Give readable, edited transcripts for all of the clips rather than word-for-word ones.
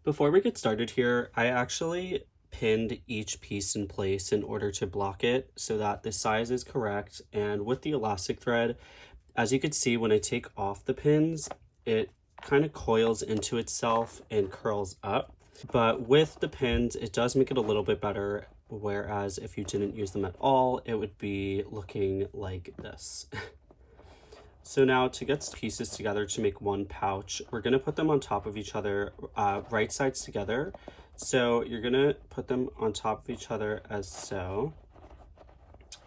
Before we get started here, I actually pinned each piece in place in order to block it so that the size is correct. And with the elastic thread, as you can see, when I take off the pins, it kind of coils into itself and curls up. But with the pins, it does make it a little bit better. Whereas if you didn't use them at all, it would be looking like this. So now to get pieces together to make one pouch, we're gonna put them on top of each other, right sides together. So you're gonna put them on top of each other as so,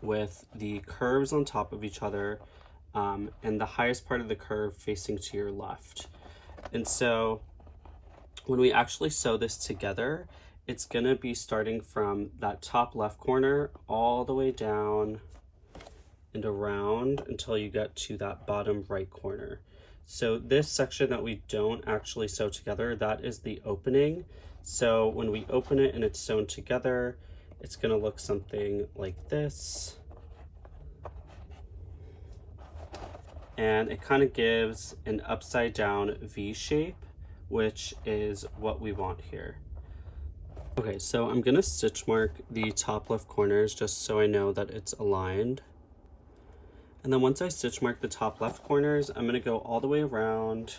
with the curves on top of each other, and the highest part of the curve facing to your left. And so when we actually sew this together, it's gonna be starting from that top left corner all the way down and around until you get to that bottom right corner. So this section that we don't actually sew together, that is the opening. So when we open it and it's sewn together, it's gonna look something like this. And it kind of gives an upside down V shape, which is what we want here. Okay, so I'm gonna stitch mark the top left corners just so I know that it's aligned. And then once I stitch mark the top left corners, I'm gonna go all the way around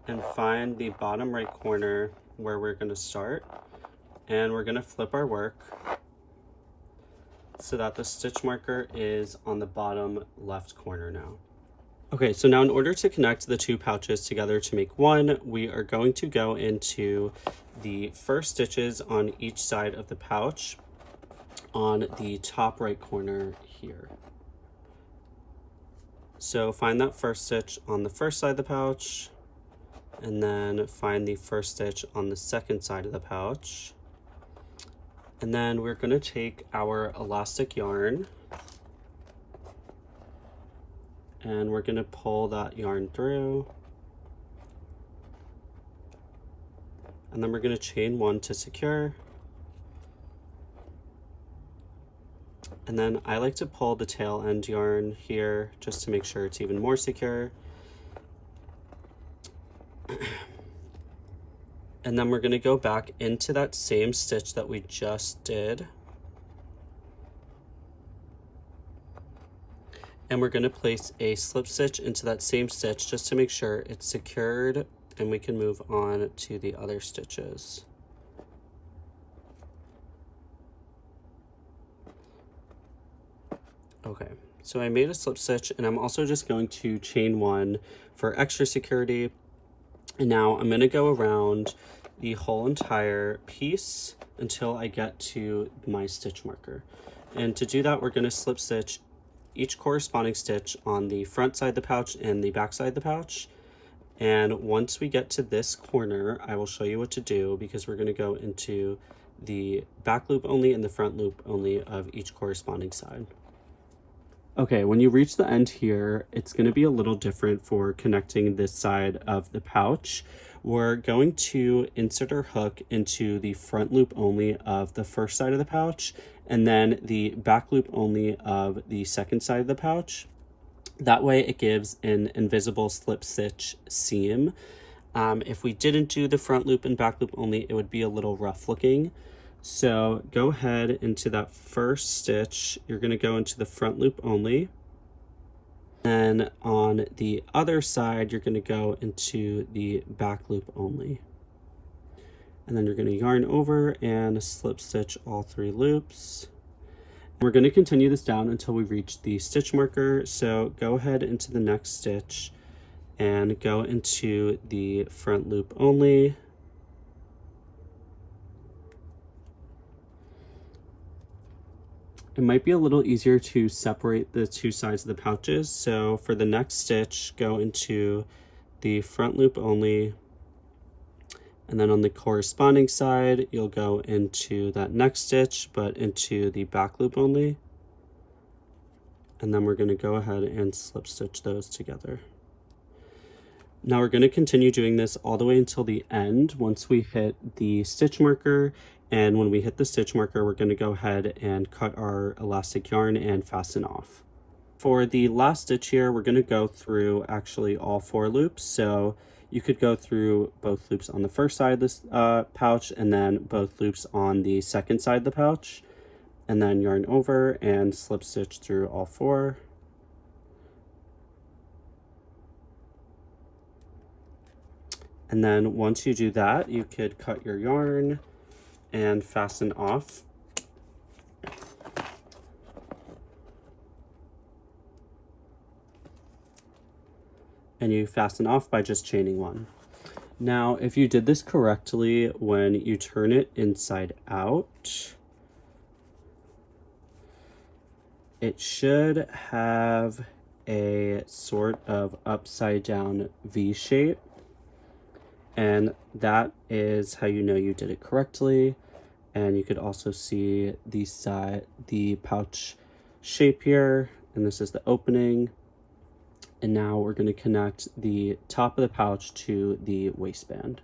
and find the bottom right corner where we're gonna start. And we're gonna flip our work so that the stitch marker is on the bottom left corner now. Okay, so now in order to connect the two pouches together to make one, we are going to go into the first stitches on each side of the pouch on the top right corner here. So find that first stitch on the first side of the pouch, and then find the first stitch on the second side of the pouch. And then we're gonna take our elastic yarn and we're gonna pull that yarn through. And then we're gonna chain one to secure. And then I like to pull the tail end yarn here just to make sure it's even more secure. And then we're gonna go back into that same stitch that we just did. And we're gonna place a slip stitch into that same stitch just to make sure it's secured and we can move on to the other stitches. Okay, so I made a slip stitch and I'm also just going to chain one for extra security. And now I'm gonna go around the whole entire piece until I get to my stitch marker. And to do that, we're gonna slip stitch each corresponding stitch on the front side of the pouch and the back side of the pouch. And once we get to this corner, I will show you what to do because we're gonna go into the back loop only and the front loop only of each corresponding side. Okay, when you reach the end here, it's going to be a little different for connecting this side of the pouch. We're going to insert our hook into the front loop only of the first side of the pouch, and then the back loop only of the second side of the pouch. That way it gives an invisible slip stitch seam. If we didn't do the front loop and back loop only, it would be a little rough looking. So go ahead into that first stitch, you're gonna go into the front loop only. And on the other side, you're gonna go into the back loop only. And then you're gonna yarn over and slip stitch all three loops. We're gonna continue this down until we reach the stitch marker. So go ahead into the next stitch and go into the front loop only. It might be a little easier to separate the two sides of the pouches. So for the next stitch, go into the front loop only. And then on the corresponding side, you'll go into that next stitch, but into the back loop only. And then we're gonna go ahead and slip stitch those together. Now we're gonna continue doing this all the way until the end once we hit the stitch marker. And when we hit the stitch marker, we're gonna go ahead and cut our elastic yarn and fasten off. For the last stitch here, we're gonna go through actually all 4 loops. So You could go through both loops on the first side of this pouch and then both loops on the second side of the pouch, and then yarn over and slip stitch through all 4. And then once you do that, you could cut your yarn and fasten off. And you fasten off by just chaining 1. Now, if you did this correctly, when you turn it inside out, it should have a sort of upside down V shape. And that is how you know you did it correctly. And you could also see the pouch shape here, and this is the opening. And now we're going to connect the top of the pouch to the waistband.